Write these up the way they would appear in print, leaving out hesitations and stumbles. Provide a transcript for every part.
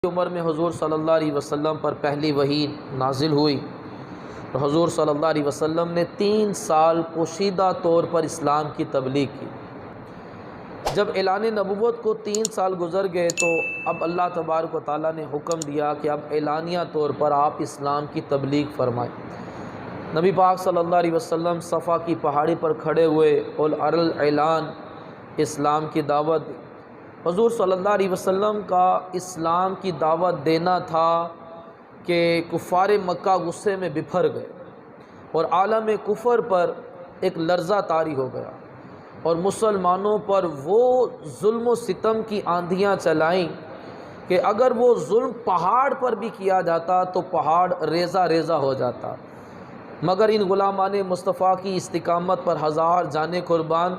عمر میں حضور صلی اللہ علیہ وسلم پر پہلی وحی نازل ہوئی تو حضور صلی اللہ علیہ وسلم نے 3 سال پوشیدہ طور پر اسلام کی تبلیغ کی۔ جب اعلان نبوت کو 3 سال گزر گئے تو اب اللہ تبارک و تعالیٰ نے حکم دیا کہ اب اعلانیہ طور پر آپ اسلام کی تبلیغ فرمائیں۔ نبی پاک صلی اللہ علیہ وسلم صفا کی پہاڑی پر کھڑے ہوئے اور اعلان اسلام کی دعوت دی۔ حضور صلی اللہ علیہ وسلم کا اسلام کی دعوت دینا تھا کہ کفار مکہ غصے میں بپھر گئے اور عالم کفر پر ایک لرزہ طاری ہو گیا اور مسلمانوں پر وہ ظلم و ستم کی آندھیاں چلائیں کہ اگر وہ ظلم پہاڑ پر بھی کیا جاتا تو پہاڑ ریزہ ریزہ ہو جاتا، مگر ان غلامان مصطفیٰ کی استقامت پر 1000 جانیں قربان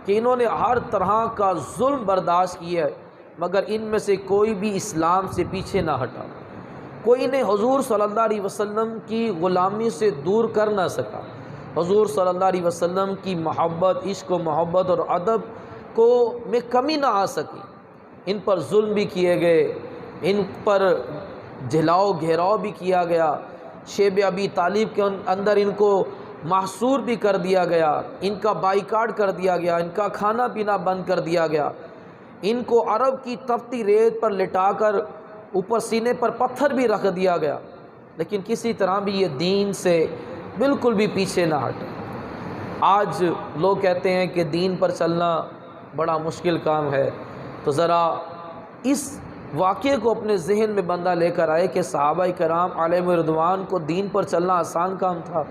کہ انہوں نے ہر طرح کا ظلم برداشت کیا ہے، مگر ان میں سے کوئی بھی اسلام سے پیچھے نہ ہٹا، کوئی انہیں حضور صلی اللہ علیہ وسلم کی غلامی سے دور کر نہ سکا۔ حضور صلی اللہ علیہ وسلم کی محبت، عشق و محبت اور ادب کو میں کمی نہ آ سکی۔ ان پر ظلم بھی کیے گئے، ان پر جھلاؤ گھیراؤ بھی کیا گیا، شیب ابی طالب کے اندر ان کو محصور بھی کر دیا گیا، ان کا بائیکاٹ کر دیا گیا، ان کا کھانا پینا بند کر دیا گیا، ان کو عرب کی تپتی ریت پر لٹا کر اوپر سینے پر پتھر بھی رکھ دیا گیا، لیکن کسی طرح بھی یہ دین سے بالکل بھی پیچھے نہ ہٹے۔ آج لوگ کہتے ہیں کہ دین پر چلنا بڑا مشکل کام ہے، تو ذرا اس واقعے کو اپنے ذہن میں بندہ لے کر آئے کہ صحابہ کرام علیہم رضوان کو دین پر چلنا آسان کام تھا۔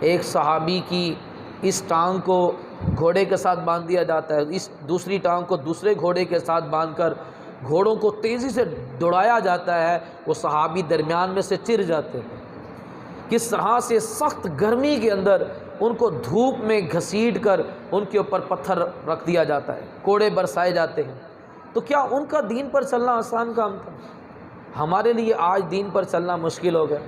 ایک صحابی کی اس ٹانگ کو گھوڑے کے ساتھ باندھ دیا جاتا ہے، اس دوسری ٹانگ کو دوسرے گھوڑے کے ساتھ باندھ کر گھوڑوں کو تیزی سے دوڑایا جاتا ہے، وہ صحابی درمیان میں سے چر جاتے ہیں۔ کس طرح سے سخت گرمی کے اندر ان کو دھوپ میں گھسیٹ کر ان کے اوپر پتھر رکھ دیا جاتا ہے، کوڑے برسائے جاتے ہیں۔ تو کیا ان کا دین پر چلنا آسان کام تھا؟ ہمارے لیے آج دین پر چلنا مشکل ہو گیا،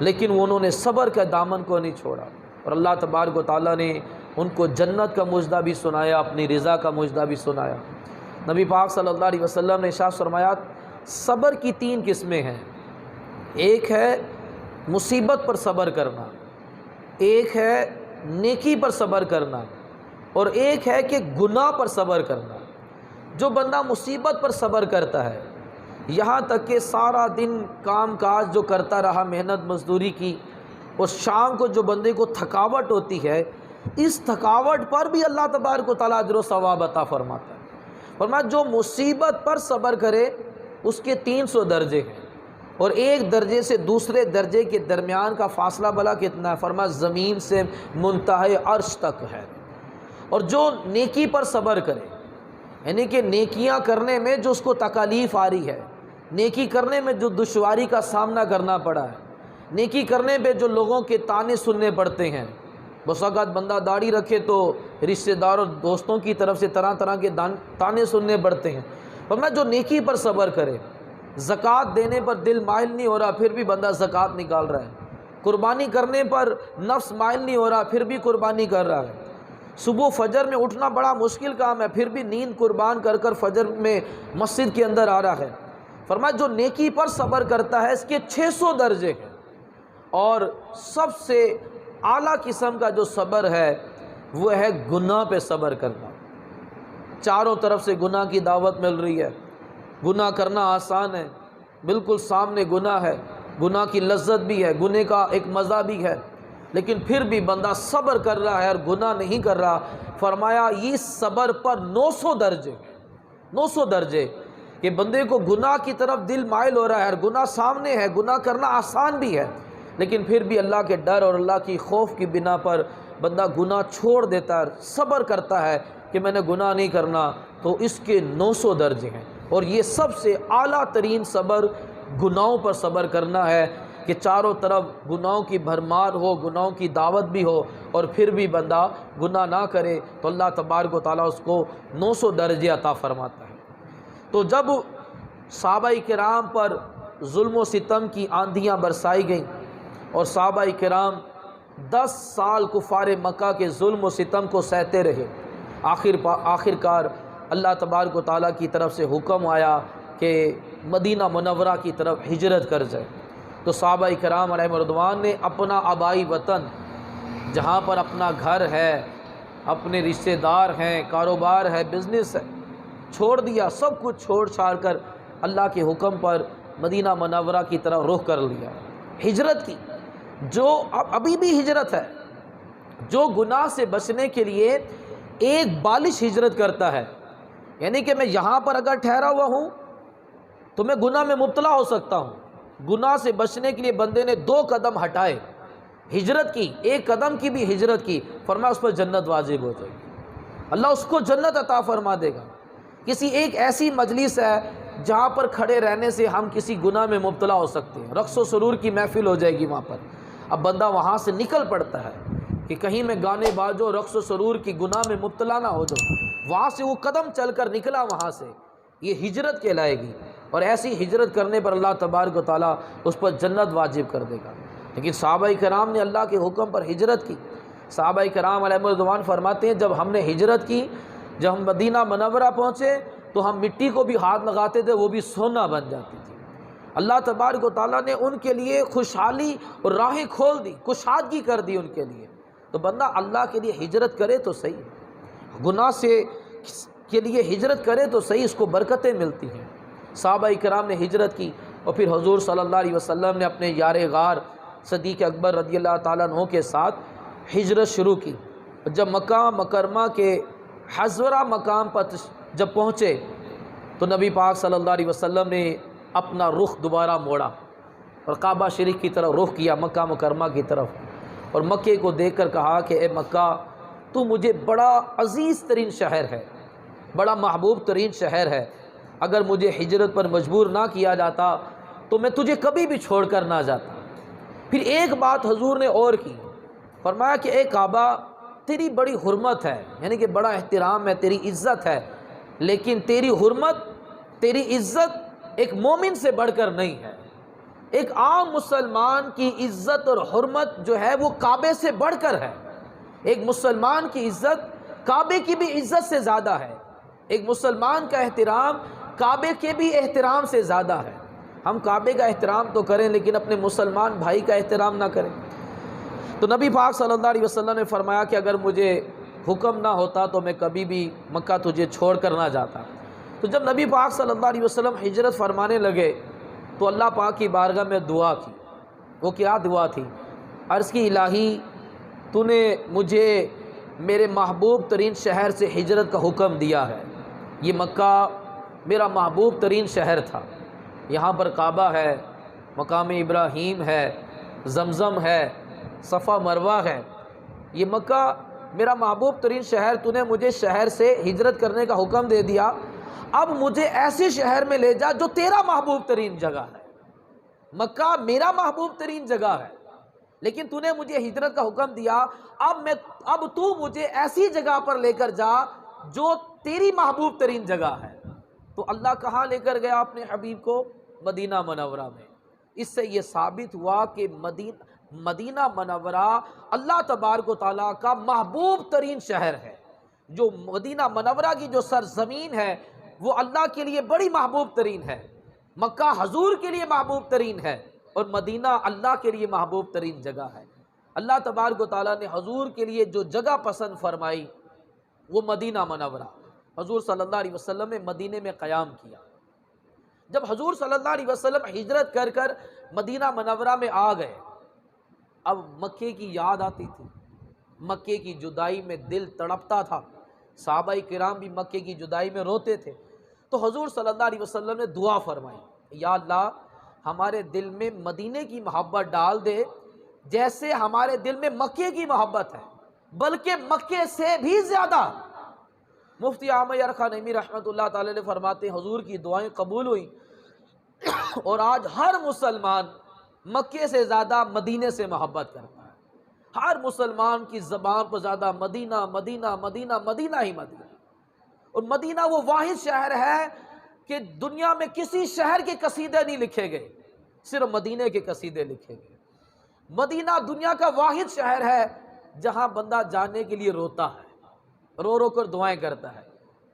لیکن انہوں نے صبر کا دامن کو نہیں چھوڑا اور اللہ تبارک و تعالیٰ نے ان کو جنت کا مژدہ بھی سنایا، اپنی رضا کا مژدہ بھی سنایا۔ نبی پاک صلی اللہ علیہ وسلم نے ارشاد فرمایا صبر کی 3 قسمیں ہیں، ایک ہے مصیبت پر صبر کرنا، ایک ہے نیکی پر صبر کرنا، اور ایک ہے کہ گناہ پر صبر کرنا۔ جو بندہ مصیبت پر صبر کرتا ہے، یہاں تک کہ سارا دن کام کاج جو کرتا رہا، محنت مزدوری کی، اور شام کو جو بندے کو تھکاوٹ ہوتی ہے، اس تھکاوٹ پر بھی اللہ تبارک و تعالیٰ اجر و ثواب عطا فرماتا ہے۔ فرمایا جو مصیبت پر صبر کرے اس کے 300 درجے ہیں، اور ایک درجے سے دوسرے درجے کے درمیان کا فاصلہ بلا کتنا ہے؟ فرمایا زمین سے منتہے عرش تک ہے۔ اور جو نیکی پر صبر کرے، یعنی کہ نیکیاں کرنے میں جو اس کو تکالیف آ رہی ہے، نیکی کرنے میں جو دشواری کا سامنا کرنا پڑا ہے، نیکی کرنے پہ جو لوگوں کے طعنے سننے پڑتے ہیں، بس اوقات بندہ داڑھی رکھے تو رشتہ دار اور دوستوں کی طرف سے طرح طرح کے طعنے سننے پڑتے ہیں۔ فرمایا جو نیکی پر صبر کرے، زکوٰۃ دینے پر دل مائل نہیں ہو رہا پھر بھی بندہ زکوٰۃ نکال رہا ہے، قربانی کرنے پر نفس مائل نہیں ہو رہا پھر بھی قربانی کر رہا ہے، صبح فجر میں اٹھنا بڑا مشکل کام ہے پھر بھی نیند قربان کر کر فجر میں مسجد کے اندر آ رہا ہے۔ فرمایا جو نیکی پر صبر کرتا ہے اس کے 600 درجے ہیں، اور سب سے اعلیٰ قسم کا جو صبر ہے وہ ہے گناہ پہ صبر کرنا۔ چاروں طرف سے گناہ کی دعوت مل رہی ہے، گناہ کرنا آسان ہے، بالکل سامنے گناہ ہے، گناہ کی لذت بھی ہے، گناہ کا ایک مزہ بھی ہے، لیکن پھر بھی بندہ صبر کر رہا ہے اور گناہ نہیں کر رہا۔ فرمایا یہ صبر پر 900 درجے، 900 درجے کہ بندے کو گناہ کی طرف دل مائل ہو رہا ہے اور گناہ سامنے ہے، گناہ کرنا آسان بھی ہے، لیکن پھر بھی اللہ کے ڈر اور اللہ کی خوف کی بنا پر بندہ گناہ چھوڑ دیتا ہے، صبر کرتا ہے کہ میں نے گناہ نہیں کرنا، تو اس کے 900 درجے ہیں۔ اور یہ سب سے اعلیٰ ترین صبر گناہوں پر صبر کرنا ہے کہ چاروں طرف گناہوں کی بھرمار ہو، گناہوں کی دعوت بھی ہو، اور پھر بھی بندہ گناہ نہ کرے تو اللہ تبارک و تعالیٰ اس کو 900 درجے عطا فرماتا ہے۔ تو جب صحابہ کرام پر ظلم و ستم کی آندھیاں برسائی گئیں اور صحابہ کرام 10 سال کفار مکہ کے ظلم و ستم کو سہتے رہے، آخر کار اللہ تبارک و تعالیٰ کی طرف سے حکم آیا کہ مدینہ منورہ کی طرف ہجرت کر جائے، تو صحابہ کرام علیہم رضوان نے اپنا آبائی وطن، جہاں پر اپنا گھر ہے، اپنے رشتہ دار ہیں، کاروبار ہے، بزنس ہے، چھوڑ دیا، سب کچھ چھوڑ چھاڑ کر اللہ کے حکم پر مدینہ منورہ کی طرف رخ کر لیا، ہجرت کی۔ جو ابھی بھی ہجرت ہے، جو گناہ سے بچنے کے لیے ایک بالش ہجرت کرتا ہے، یعنی کہ میں یہاں پر اگر ٹھہرا ہوا ہوں تو میں گناہ میں مبتلا ہو سکتا ہوں، گناہ سے بچنے کے لیے بندے نے 2 قدم ہٹائے، ہجرت کی، 1 قدم کی بھی ہجرت کی، فرمایا اس پر جنت واجب ہو جائے گی، اللہ اس کو جنت عطا فرما دے گا۔ کسی ایک ایسی مجلس ہے جہاں پر کھڑے رہنے سے ہم کسی گناہ میں مبتلا ہو سکتے ہیں، رقص و سرور کی محفل ہو جائے گی وہاں پر، اب بندہ وہاں سے نکل پڑتا ہے کہ کہیں میں گانے بازوں، رقص و سرور کی گناہ میں مبتلا نہ ہو جاؤں، وہاں سے وہ قدم چل کر نکلا وہاں سے، یہ ہجرت کہلائے گی، اور ایسی ہجرت کرنے پر اللہ تبارک و تعالیٰ اس پر جنت واجب کر دے گا۔ لیکن صحابہ کرام نے اللہ کے حکم پر ہجرت کی۔ صحابہ کرام علیہ رضوان فرماتے ہیں جب ہم نے ہجرت کی، جب ہم مدینہ منورہ پہنچے تو ہم مٹی کو بھی ہاتھ لگاتے تھے، وہ بھی سونا بن جاتی تھی۔ اللہ تبارک و تعالیٰ نے ان کے لیے خوشحالی اور راہیں کھول دی، کشادگی کر دی ان کے لیے۔ تو بندہ اللہ کے لیے ہجرت کرے تو صحیح، گناہ سے کے لیے ہجرت کرے تو صحیح، اس کو برکتیں ملتی ہیں۔ صحابہ کرام نے ہجرت کی، اور پھر حضور صلی اللہ علیہ وسلم نے اپنے یار غار صدیق اکبر رضی اللہ تعالیٰ عنہ کے ساتھ ہجرت شروع کی۔ جب مکہ مکرمہ کے حضرہ مقام پر جب پہنچے تو نبی پاک صلی اللہ علیہ وسلم نے اپنا رخ دوبارہ موڑا اور کعبہ شریف کی طرف رخ کیا، مکہ مکرمہ کی طرف، اور مکے کو دیکھ کر کہا کہ اے مکہ، تو مجھے بڑا عزیز ترین شہر ہے، بڑا محبوب ترین شہر ہے، اگر مجھے ہجرت پر مجبور نہ کیا جاتا تو میں تجھے کبھی بھی چھوڑ کر نہ جاتا۔ پھر ایک بات حضور نے اور کی، فرمایا کہ اے کعبہ، تیری بڑی حرمت ہے، یعنی کہ بڑا احترام ہے، تیری عزت ہے، لیکن تیری حرمت، تیری عزت ایک مومن سے بڑھ کر نہیں ہے۔ ایک عام مسلمان کی عزت اور حرمت جو ہے وہ کعبے سے بڑھ کر ہے۔ ایک مسلمان کی عزت کعبے کی بھی عزت سے زیادہ ہے، ایک مسلمان کا احترام کعبے کے بھی احترام سے زیادہ ہے۔ ہم کعبے کا احترام تو کریں لیکن اپنے مسلمان بھائی کا احترام نہ کریں۔ تو نبی پاک صلی اللہ علیہ وسلم نے فرمایا کہ اگر مجھے حکم نہ ہوتا تو میں کبھی بھی مکہ تجھے چھوڑ کر نہ جاتا۔ تو جب نبی پاک صلی اللہ علیہ وسلم ہجرت فرمانے لگے تو اللہ پاک کی بارگاہ میں دعا کی۔ وہ کیا دعا تھی؟ عرض کی الہی، تو نے مجھے میرے محبوب ترین شہر سے ہجرت کا حکم دیا ہے، یہ مکہ میرا محبوب ترین شہر تھا، یہاں پر کعبہ ہے، مقام ابراہیم ہے، زمزم ہے، صفا مروہ ہے، یہ مکہ میرا محبوب ترین شہر، تو نے مجھے شہر سے ہجرت کرنے کا حکم دے دیا، اب مجھے ایسے شہر میں لے جا جو تیرا محبوب ترین جگہ ہے۔ مکہ میرا محبوب ترین جگہ ہے لیکن تو نے مجھے ہجرت کا حکم دیا، اب تو مجھے ایسی جگہ پر لے کر جا جو تیری محبوب ترین جگہ ہے۔ تو اللہ کہاں لے کر گیا اپنے حبیب کو؟ مدینہ منورہ میں۔ اس سے یہ ثابت ہوا کہ مدینہ منورہ اللہ تبارک و تعالیٰ کا محبوب ترین شہر ہے۔ جو مدینہ منورہ کی جو سرزمین ہے وہ اللہ کے لیے بڑی محبوب ترین ہے، مکہ حضور کے لیے محبوب ترین ہے، اور مدینہ اللہ کے لیے محبوب ترین جگہ ہے۔ اللہ تبارک و تعالیٰ نے حضور کے لیے جو جگہ پسند فرمائی وہ مدینہ منورہ، حضور صلی اللہ علیہ وسلم نے مدینے میں قیام کیا۔ جب حضور صلی اللہ علیہ وسلم ہجرت کر کر مدینہ منورہ میں آ گئے، اب مکے کی یاد آتی تھی، مکے کی جدائی میں دل تڑپتا تھا، صحابہ کرام بھی مکے کی جدائی میں روتے تھے۔ تو حضور صلی اللہ علیہ وسلم نے دعا فرمائی، یا اللہ ہمارے دل میں مدینے کی محبت ڈال دے جیسے ہمارے دل میں مکے کی محبت ہے، بلکہ مکے سے بھی زیادہ۔ مفتی احمد یار خان نعیمی رحمۃ اللہ تعالی نے فرماتے ہیں حضور کی دعائیں قبول ہوئیں اور آج ہر مسلمان مکے سے زیادہ مدینے سے محبت کرتا ہے۔ ہر مسلمان کی زبان پر زیادہ مدینہ مدینہ مدینہ مدینہ ہی مدینہ، اور مدینہ وہ واحد شہر ہے کہ دنیا میں کسی شہر کے قصیدے نہیں لکھے گئے، صرف مدینے کے قصیدے لکھے گئے۔ مدینہ دنیا کا واحد شہر ہے جہاں بندہ جانے کے لیے روتا ہے، رو رو کر دعائیں کرتا ہے۔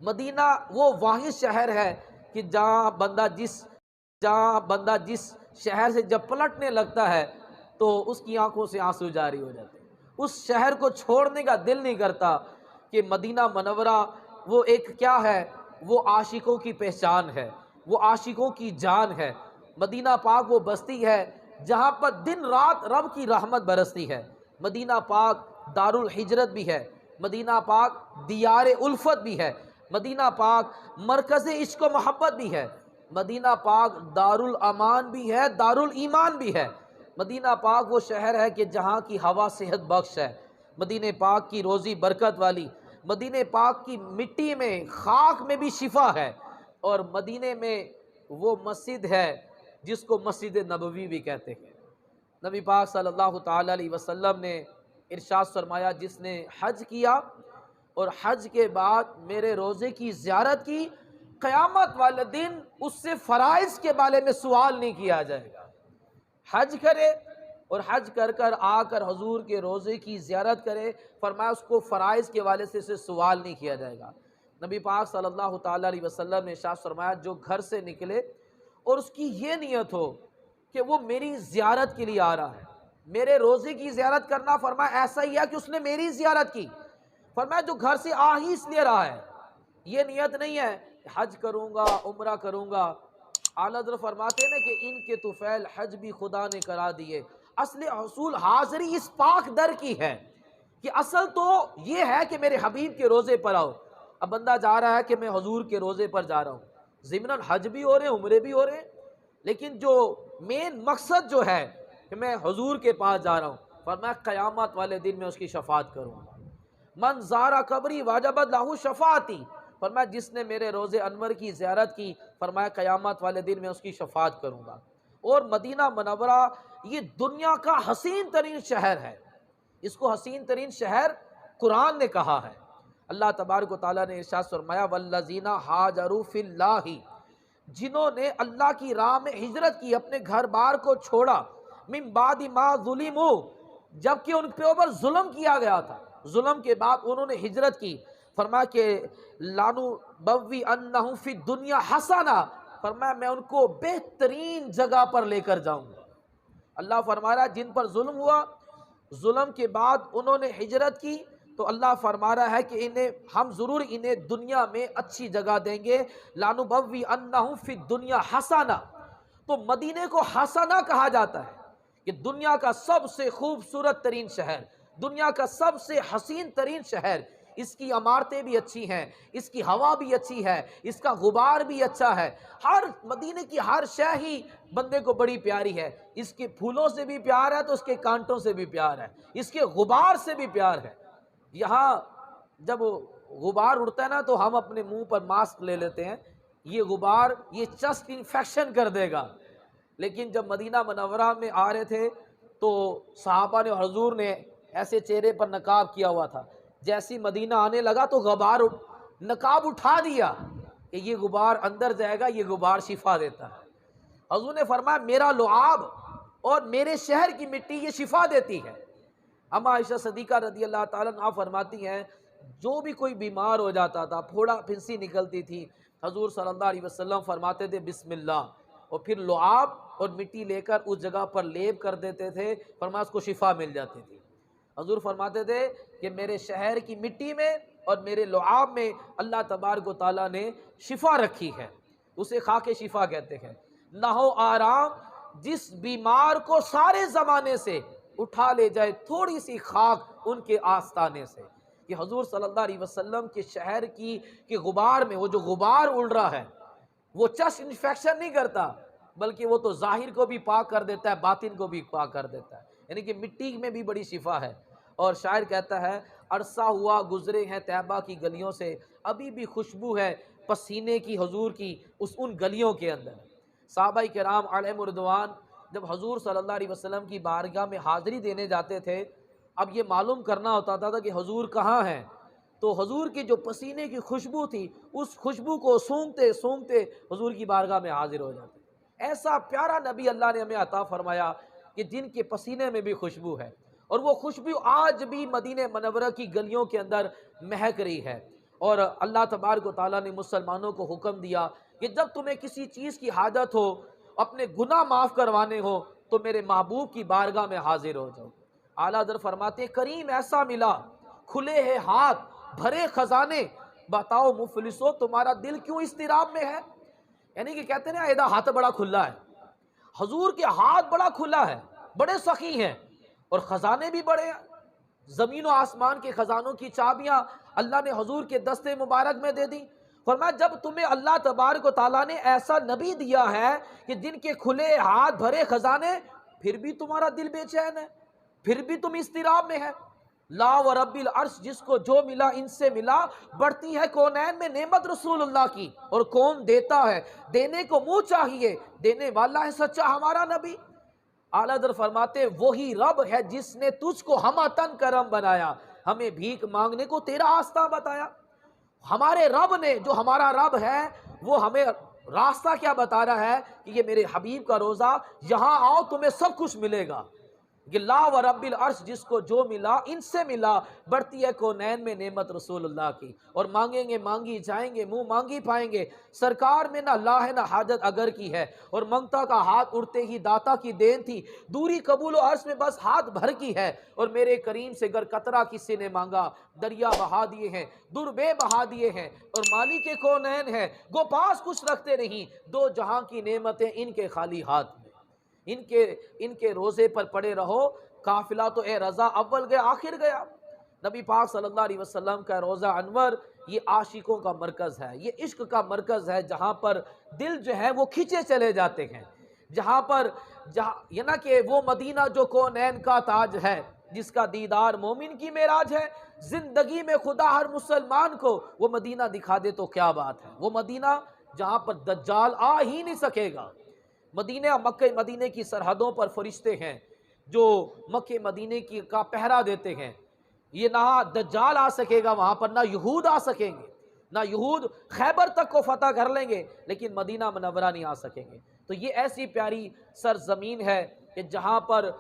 مدینہ وہ واحد شہر ہے کہ جہاں بندہ جس جہاں بندہ جس شہر سے جب پلٹنے لگتا ہے تو اس کی آنکھوں سے آنسو جاری ہو جاتے ہیں، اس شہر کو چھوڑنے کا دل نہیں کرتا کہ مدینہ منورہ وہ ایک کیا ہے، وہ عاشقوں کی پہچان ہے، وہ عاشقوں کی جان ہے۔ مدینہ پاک وہ بستی ہے جہاں پر دن رات رب کی رحمت برستی ہے۔ مدینہ پاک دار الحجرت بھی ہے، مدینہ پاک دیار الفت بھی ہے، مدینہ پاک مرکز عشق و محبت بھی ہے، مدینہ پاک دار الامان بھی ہے، دار الایمان بھی ہے۔ مدینہ پاک وہ شہر ہے کہ جہاں کی ہوا صحت بخش ہے، مدینہ پاک کی روزی برکت والی، مدینہ پاک کی مٹی میں خاک میں بھی شفا ہے، اور مدینے میں وہ مسجد ہے جس کو مسجد نبوی بھی کہتے ہیں۔ نبی پاک صلی اللہ تعالیٰ علیہ وسلم نے ارشاد فرمایا، جس نے حج کیا اور حج کے بعد میرے روزے کی زیارت کی، قیامت والے دن اس سے فرائض کے بارے میں سوال نہیں کیا جائے گا۔ حج کرے اور حج کر کر آ کر حضور کے روزے کی زیارت کرے، فرمایا اس کو فرائض کے والے سے سوال نہیں کیا جائے گا۔ نبی پاک صلی اللہ تعالیٰ علیہ وسلم نے ارشاد فرمایا، جو گھر سے نکلے اور اس کی یہ نیت ہو کہ وہ میری زیارت کے لیے آ رہا ہے، میرے روزے کی زیارت کرنا، فرمایا ایسا ہی ہے کہ اس نے میری زیارت کی۔ فرمایا جو گھر سے آ ہی اس لیے رہا ہے، یہ نیت نہیں ہے کہ حج کروں گا، عمرہ کروں گا۔ اعلیٰ حضرت فرماتے ہیں نا کہ ان کے طفیل حج بھی خدا نے کرا دیے۔ اصل حصول حاضری اس پاک در کی ہے کہ اصل تو یہ ہے کہ میرے حبیب کے روزے پر آؤ۔ اب بندہ جا رہا ہے کہ میں حضور کے روزے پر جا رہا ہوں، ضمناً حج بھی ہو رہے ہیں، عمرے بھی ہو رہے ہیں، لیکن جو مین مقصد جو ہے کہ میں حضور کے پاس جا رہا ہوں، فرمایا قیامت والے دن میں اس کی شفاعت کروں گا۔ من زارا قبری واجبت لاہو شفاعتی، فرمایا جس نے میرے روزے انور کی زیارت کی، فرمایا قیامت والے دن میں اس کی شفاعت کروں گا۔ اور مدینہ منورہ یہ دنیا کا حسین ترین شہر ہے، اس کو حسین ترین شہر قرآن نے کہا ہے۔ اللہ تبارک و تعالیٰ نے ارشاد فرمایا، والذین ہاجروا فی اللہ، جنہوں نے اللہ کی راہ میں ہجرت کی، اپنے گھر بار کو چھوڑا، من بعد ما ظلموا، جبکہ ان کے اوپر ظلم کیا گیا تھا، ظلم کے بعد انہوں نے ہجرت کی، فرمایا کہ لَنُبَوِّئَنَّهُمْ فِي الدُّنْيَا حَسَنَةً، فرمایا میں ان کو بہترین جگہ پر لے کر جاؤں گا۔ اللہ فرما رہا ہے جن پر ظلم ہوا، ظلم کے بعد انہوں نے ہجرت کی، تو اللہ فرما رہا ہے کہ ہم ضرور انہیں دنیا میں اچھی جگہ دیں گے۔ لَنُبَوِّئَنَّهُمْ فِي الدُّنْيَا حَسَنَةً، تو مدینے کو حسنہ کہا جاتا ہے کہ دنیا کا سب سے خوبصورت ترین شہر، دنیا کا سب سے حسین ترین شہر، اس کی عمارتیں بھی اچھی ہیں، اس کی ہوا بھی اچھی ہے، اس کا غبار بھی اچھا ہے، ہر مدینے کی ہر شے ہی بندے کو بڑی پیاری ہے، اس کے پھولوں سے بھی پیار ہے تو اس کے کانٹوں سے بھی پیار ہے، اس کے غبار سے بھی پیار ہے۔ یہاں جب غبار اڑتا ہے نا تو ہم اپنے منہ پر ماسک لے لیتے ہیں، یہ غبار یہ چسٹ انفیکشن کر دے گا، لیکن جب مدینہ منورہ میں آ رہے تھے تو صحابہ نے، حضور نے ایسے چہرے پر نقاب کیا ہوا تھا، جیسی مدینہ آنے لگا تو نقاب اٹھا دیا کہ یہ غبار اندر جائے گا، یہ غبار شفا دیتا ہے۔ حضور نے فرمایا میرا لعاب اور میرے شہر کی مٹی یہ شفا دیتی ہے۔ اما عائشہ صدیقہ رضی اللہ تعالیٰ عنہا فرماتی ہیں، جو بھی کوئی بیمار ہو جاتا تھا، پھوڑا پھنسی نکلتی تھی، حضور صلی اللہ علیہ وسلم فرماتے تھے بسم اللہ، اور پھر لعاب اور مٹی لے کر اس جگہ پر لیپ کر دیتے تھے، فرمایا اس کو شفا مل جاتی تھی۔ حضور فرماتے تھے کہ میرے شہر کی مٹی میں اور میرے لعاب میں اللہ تبارک و تعالیٰ نے شفا رکھی ہے، اسے خاک شفا کہتے ہیں۔ نہ ہو آرام جس بیمار کو سارے زمانے سے اٹھا لے جائے تھوڑی سی خاک ان کے آستانے سے، کہ حضور صلی اللہ علیہ وسلم کے شہر کی غبار میں وہ جو غبار اڑ رہا ہے وہ چسٹ انفیکشن نہیں کرتا، بلکہ وہ تو ظاہر کو بھی پاک کر دیتا ہے، باطن کو بھی پاک کر دیتا ہے، یعنی کہ مٹی میں بھی بڑی شفا ہے۔ اور شاعر کہتا ہے، عرصہ ہوا گزرے ہیں طیبہ کی گلیوں سے، ابھی بھی خوشبو ہے پسینے کی حضور کی ان گلیوں کے اندر۔ صحابہ کرام علیہم رضوان جب حضور صلی اللہ علیہ وسلم کی بارگاہ میں حاضری دینے جاتے تھے، اب یہ معلوم کرنا ہوتا تھا کہ حضور کہاں ہیں، تو حضور کی جو پسینے کی خوشبو تھی اس خوشبو کو سونگتے سونگتے حضور کی بارگاہ میں حاضر ہو جاتے۔ ایسا پیارا نبی اللہ نے ہمیں عطا فرمایا کہ جن کے پسینے میں بھی خوشبو ہے، اور وہ خوشبو آج بھی مدینہ منورہ کی گلیوں کے اندر مہک رہی ہے۔ اور اللہ تبارک و تعالیٰ نے مسلمانوں کو حکم دیا کہ جب تمہیں کسی چیز کی حاجت ہو اپنے گناہ معاف کروانے ہو تو میرے محبوب کی بارگاہ میں حاضر ہو جاؤ۔ اعلیٰ حضرت فرماتے ہیں کریم ایسا ملا، کھلے ہیں ہاتھ، بھرے خزانے، بتاؤ مفلسو تمہارا دل کیوں اضطراب میں ہے؟ یعنی کہ کہتے ہیں نا ایدہ ہاتھ بڑا کھلا ہے، حضور کے ہاتھ بڑا کھلا ہے، بڑے سخی ہیں اور خزانے بھی بڑے ہیں۔ زمین و آسمان کے خزانوں کی چابیاں اللہ نے حضور کے دستے مبارک میں دے دی۔ فرمایا جب تمہیں اللہ تبارک و تعالیٰ نے ایسا نبی دیا ہے کہ جن کے کھلے ہاتھ بھرے خزانے، پھر بھی تمہارا دل بے چین ہے، پھر بھی تم اضطراب میں ہے۔ لا و رب العرش، جس کو جو ملا ان سے ملا، بڑھتی ہے کونین میں نعمت رسول اللہ کی، اور کون دیتا ہے، دینے کو منہ چاہیے، دینے والا ہے سچا ہمارا نبی۔ اعلیٰ حضرت فرماتے وہی رب ہے جس نے تجھ کو ہمتن کرم بنایا، ہمیں بھیک مانگنے کو تیرا راستہ بتایا۔ ہمارے رب نے، جو ہمارا رب ہے، وہ ہمیں راستہ کیا بتا رہا ہے کہ یہ میرے حبیب کا روزہ، یہاں آؤ تمہیں سب کچھ ملے گا۔ کہ لا و رب العرش، جس کو جو ملا ان سے ملا، بڑھتی ہے کونین میں نعمت رسول اللہ کی، اور مانگیں گے مانگی جائیں گے، منہ مانگی پائیں گے۔ سرکار میں نہ لا ہے نہ حاجت اگر کی ہے، اور منگتا کا ہاتھ اڑتے ہی داتا کی دین تھی، دوری قبول و عرض میں بس ہاتھ بھر کی ہے، اور میرے کریم سے گر قطرہ کسی نے مانگا، دریا بہا دیے ہیں، در بے بہا دیے ہیں، اور مالک کونین ہے، گو پاس کچھ رکھتے نہیں، دو جہاں کی نعمتیں ان کے خالی ہاتھ میں۔ ان کے روزے پر پڑے رہو، قافلہ تو اے رضا اول گیا آخر گیا۔ نبی پاک صلی اللہ علیہ وسلم کا روزہ انور یہ عاشقوں کا مرکز ہے، یہ عشق کا مرکز ہے، جہاں پر دل جو ہے وہ کھینچے چلے جاتے ہیں، یہ نہ کہ وہ مدینہ جو کونین کا تاج ہے، جس کا دیدار مومن کی معراج ہے۔ زندگی میں خدا ہر مسلمان کو وہ مدینہ دکھا دے تو کیا بات ہے، وہ مدینہ جہاں پر دجال آ ہی نہیں سکے گا۔ مدینہ مکہ مدینے کی سرحدوں پر فرشتے ہیں جو مکہ مدینے کا پہرا دیتے ہیں، یہ نہ دجال آ سکے گا وہاں پر، نہ یہود آ سکیں گے، نہ یہود خیبر تک کو فتح کر لیں گے لیکن مدینہ منورہ نہیں آ سکیں گے۔ تو یہ ایسی پیاری سرزمین ہے کہ جہاں پر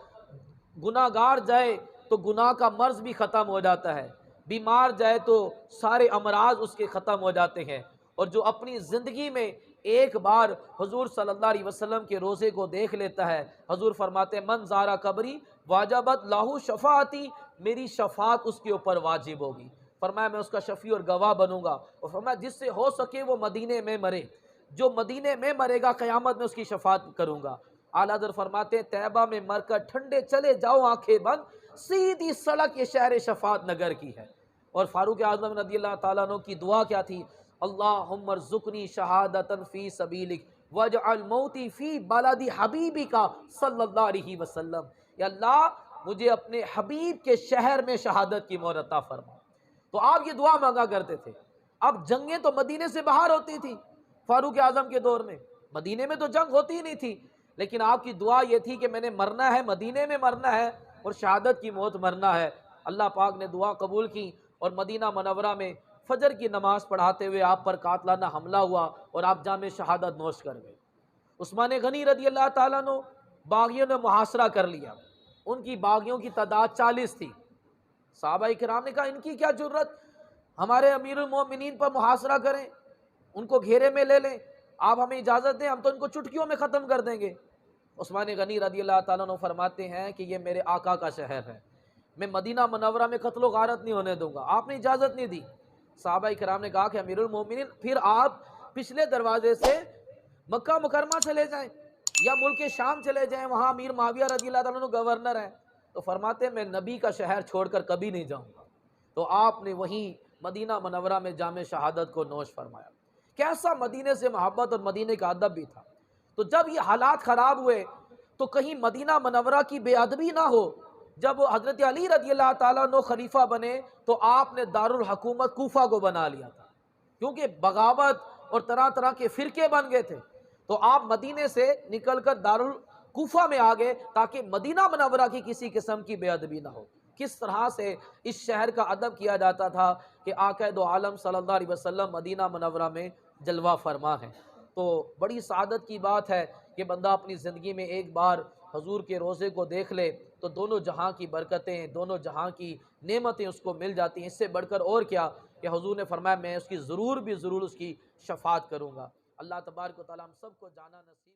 گناہ گار جائے تو گناہ کا مرض بھی ختم ہو جاتا ہے، بیمار جائے تو سارے امراض اس کے ختم ہو جاتے ہیں، اور جو اپنی زندگی میں ایک بار حضور صلی اللہ علیہ وسلم کے روزے کو دیکھ لیتا ہے، حضور فرماتے ہیں من زارا قبری واجبت لاہو شفاعتی، میری شفاعت اس کے اوپر واجب ہوگی۔ فرمایا میں اس کا شفیع اور گواہ بنوں گا، اور فرمایا جس سے ہو سکے وہ مدینے میں مرے، جو مدینے میں مرے گا قیامت میں اس کی شفاعت کروں گا۔ اعلیٰ حضرت فرماتے ہیں طیبہ میں مر کر ٹھنڈے چلے جاؤ آنکھیں بند، سیدھی سڑک یہ شہر شفاعت نگر کی ہے۔ اور فاروق اعظم رضی اللہ تعالیٰ عنہ کی دعا کیا تھی؟ اللہم ارزقنی شہادتا فی سبیلک واجعل موتی فی بلد حبیبک صلی اللہ علیہ وسلم، یا اللہ مجھے اپنے حبیب کے شہر میں شہادت کی مہر عطا فرما۔ تو آپ یہ دعا مانگا کرتے تھے۔ اب جنگیں تو مدینے سے باہر ہوتی تھی، فاروق اعظم کے دور میں مدینے میں تو جنگ ہوتی ہی نہیں تھی، لیکن آپ کی دعا یہ تھی کہ میں نے مرنا ہے مدینے میں مرنا ہے، اور شہادت کی موت مرنا ہے۔ اللہ پاک نے دعا قبول کی، اور مدینہ منورہ میں فجر کی نماز پڑھاتے ہوئے آپ پر قاتلانہ حملہ ہوا اور آپ جام شہادت نوش کر گئے۔ عثمان غنی رضی اللہ تعالیٰ عنہ باغیوں نے محاصرہ کر لیا، ان کی باغیوں کی تعداد 40 تھی۔ صحابہ کرام نے کہا ان کی کیا جرت، ہمارے امیر المومنین پر محاصرہ کریں، ان کو گھیرے میں لے لیں، آپ ہمیں اجازت دیں، ہم تو ان کو چٹکیوں میں ختم کر دیں گے۔ عثمان غنی رضی اللہ تعالیٰ عنہ فرماتے ہیں کہ یہ میرے آقا کا شہر ہے، میں مدینہ منورہ میں قتل و غارت نہیں ہونے دوں گا، آپ نے اجازت نہیں دی۔ صحابہ کرام نے کہا کہ امیر المومنین پھر آپ پچھلے دروازے سے مکہ مکرمہ چلے جائیں یا ملک شام چلے جائیں، وہاں امیر معاویہ رضی اللہ تعالیٰ عنہ گورنر ہیں۔ تو فرماتے ہیں میں نبی کا شہر چھوڑ کر کبھی نہیں جاؤں گا۔ تو آپ نے وہیں مدینہ منورہ میں جام شہادت کو نوش فرمایا۔ کیسا مدینے سے محبت اور مدینے کا ادب بھی تھا۔ تو جب یہ حالات خراب ہوئے تو کہیں مدینہ منورہ کی بے ادبی نہ ہو۔ جب حضرت علی رضی اللہ تعالیٰ عنہ خلیفہ بنے تو آپ نے دارالحکومت کوفہ کو بنا لیا تھا، کیونکہ بغاوت اور طرح طرح کے فرقے بن گئے تھے۔ تو آپ مدینے سے نکل کر دارالکوفہ میں آ گئے تاکہ مدینہ منورہ کی کسی قسم کی بے ادبی نہ ہو۔ کس طرح سے اس شہر کا ادب کیا جاتا تھا کہ آقا دو عالم صلی اللہ علیہ وسلم مدینہ منورہ میں جلوہ فرما ہے۔ تو بڑی سعادت کی بات ہے کہ بندہ اپنی زندگی میں ایک بار حضور کے روزے کو دیکھ لے تو دونوں جہاں کی برکتیں، دونوں جہاں کی نعمتیں اس کو مل جاتی ہیں۔ اس سے بڑھ کر اور کیا کہ حضور نے فرمایا میں اس کی ضرور اس کی شفاعت کروں گا۔ اللہ تبارک و تعالیٰ ہم سب کو جانا نصیب